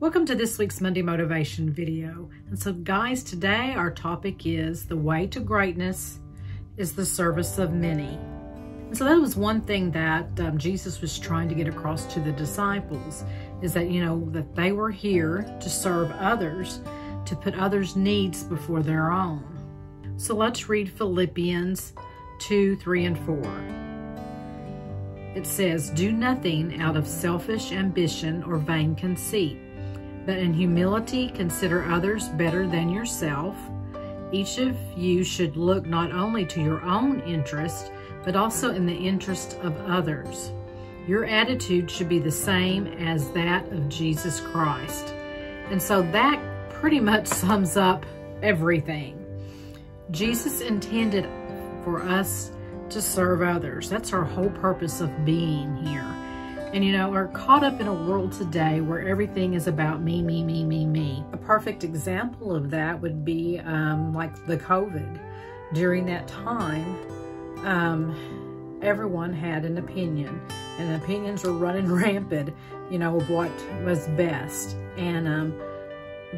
Welcome to this week's Monday Motivation video. And so guys, today our topic is the way to greatness is the service of many. And so that was one thing that Jesus was trying to get across to the disciples, is that, that they were here to serve others, to put others' needs before their own. So let's read Philippians 2, 3, and 4. It says, "Do nothing out of selfish ambition or vain conceit, but in humility consider others better than yourself. Each of you should look not only to your own interest, but also in the interest of others. Your attitude should be the same as that of Jesus Christ." And so that pretty much sums up everything. Jesus intended for us to serve others. That's our whole purpose of being here. And we're caught up in a world today where everything is about me, me, me, me, me. A perfect example of that would be like the COVID. During that time, everyone had an opinion, and opinions were running rampant, of what was best. And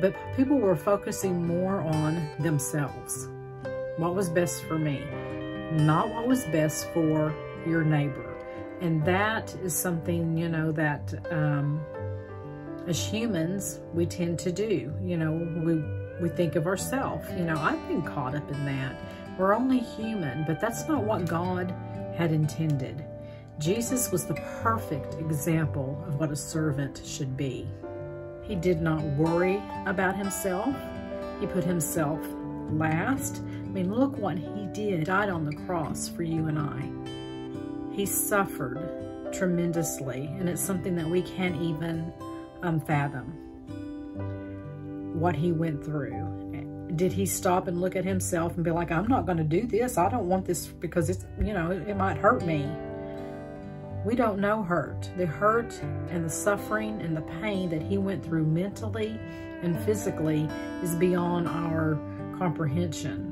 but people were focusing more on themselves. What was best for me, not what was best for your neighbor. And that is something, that as humans, we tend to do. We think of ourselves. I've been caught up in that. We're only human, but that's not what God had intended. Jesus was the perfect example of what a servant should be. He did not worry about himself. He put himself last. Look what he did. He died on the cross for you and I. He suffered tremendously, and it's something that we can't even fathom what he went through. Did he stop and look at himself and be like, I'm not going to do this. I don't want this because it's, it might hurt me. We don't know hurt. The hurt and the suffering and the pain that he went through mentally and physically is beyond our comprehension.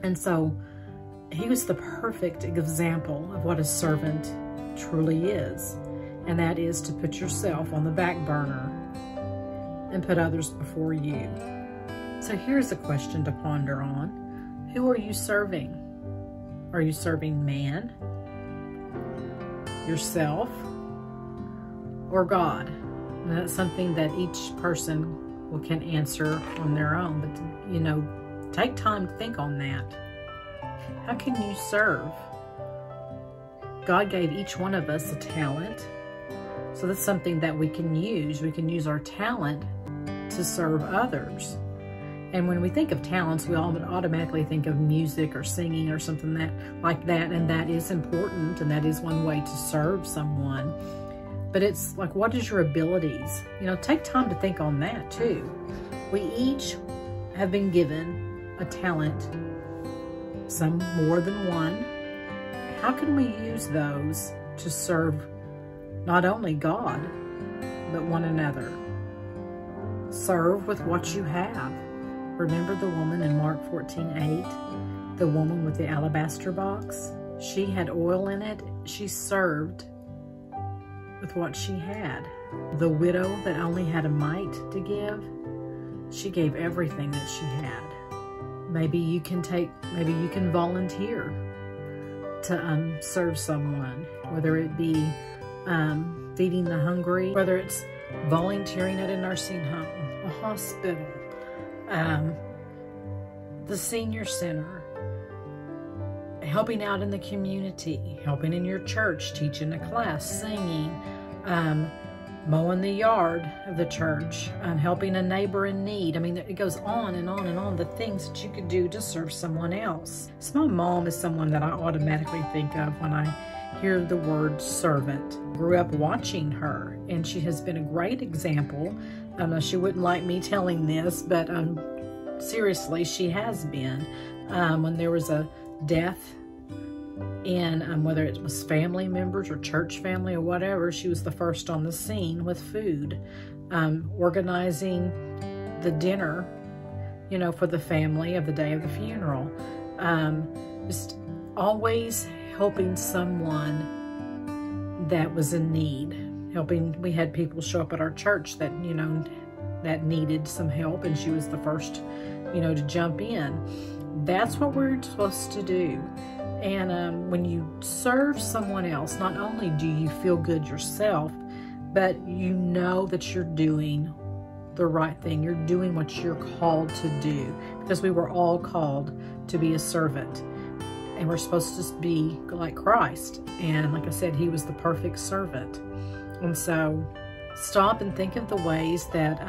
And so he was the perfect example of what a servant truly is. And that is to put yourself on the back burner and put others before you. So here's a question to ponder on. Who are you serving? Are you serving man, yourself, or God? And that's something that each person can answer on their own. But, take time to think on that. How can you serve? God gave each one of us a talent. So that's something that we can use. We can use our talent to serve others. And when we think of talents, we automatically think of music or singing or something like that. And that is important, and that is one way to serve someone. But it's like, what is your abilities? Take time to think on that too. We each have been given a talent, some more than one. How can we use those to serve not only God, but one another? Serve with what you have. Remember the woman in Mark 14:8, the woman with the alabaster box? She had oil in it. She served with what she had. The widow that only had a mite to give, she gave everything that she had. Maybe you can volunteer to serve someone, whether it be feeding the hungry, whether it's volunteering at a nursing home, a hospital, the senior center, helping out in the community, helping in your church, teaching a class, singing, mowing the yard of the church, helping a neighbor in need. It goes on and on and on, the things that you could do to serve someone else. So my mom is someone that I automatically think of when I hear the word servant. Grew up watching her, and she has been a great example. She wouldn't like me telling this, but seriously, she has been. When there was a death in whether it was family members or church family or whatever, she was the first on the scene with food, organizing the dinner, for the family of the day of the funeral. Just always helping someone that was in need. helping. We had people show up at our church that, you know, that needed some help, and she was the first, you know, to jump in. That's what we're supposed to do. And when you serve someone else, not only do you feel good yourself, but you know that you're doing the right thing. You're doing what you're called to do, because we were all called to be a servant, and we're supposed to be like Christ. And like I said, he was the perfect servant. And so stop and think of the ways that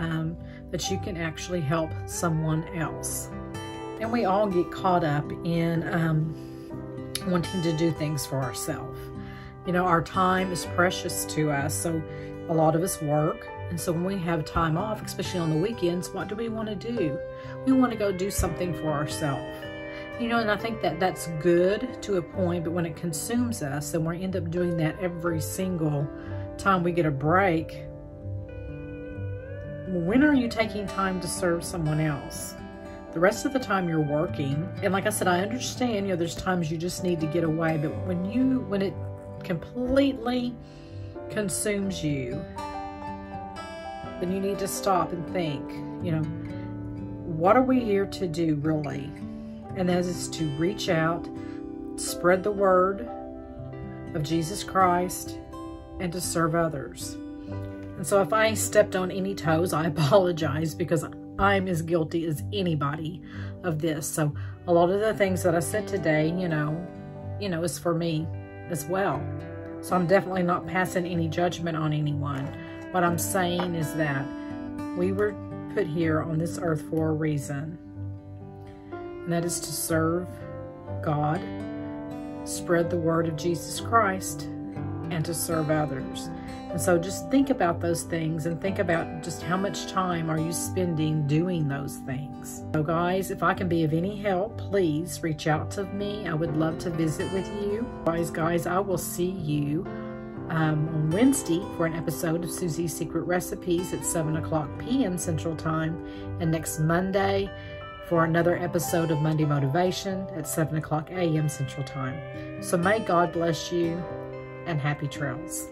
that you can actually help someone else. And we all get caught up in wanting to do things for ourselves. You know, our time is precious to us, so a lot of us work. And so when we have time off, especially on the weekends, what do we want to do? We want to go do something for ourselves. You know, and I think that that's good to a point, but when it consumes us and we end up doing that every single time we get a break, when are you taking time to serve someone else? The rest of the time you're working. And like I said, I understand, you know, there's times you just need to get away, but when it completely consumes you, then you need to stop and think, you know, what are we here to do really? And that is to reach out, spread the word of Jesus Christ, and to serve others. And so if I stepped on any toes, I apologize, because I'm as guilty as anybody of this. So a lot of the things that I said today, you know, is for me as well. So I'm definitely not passing any judgment on anyone. What I'm saying is that we were put here on this earth for a reason. And that is to serve God, spread the word of Jesus Christ, and to serve others. And so just think about those things, and think about just how much time are you spending doing those things. So guys, if I can be of any help, please reach out to me. I would love to visit with you. Guys, I will see you on Wednesday for an episode of Susie's Secret Recipes at 7:00 p.m. Central Time, and next Monday for another episode of Monday Motivation at 7:00 a.m. Central Time. So may God bless you, and happy trails.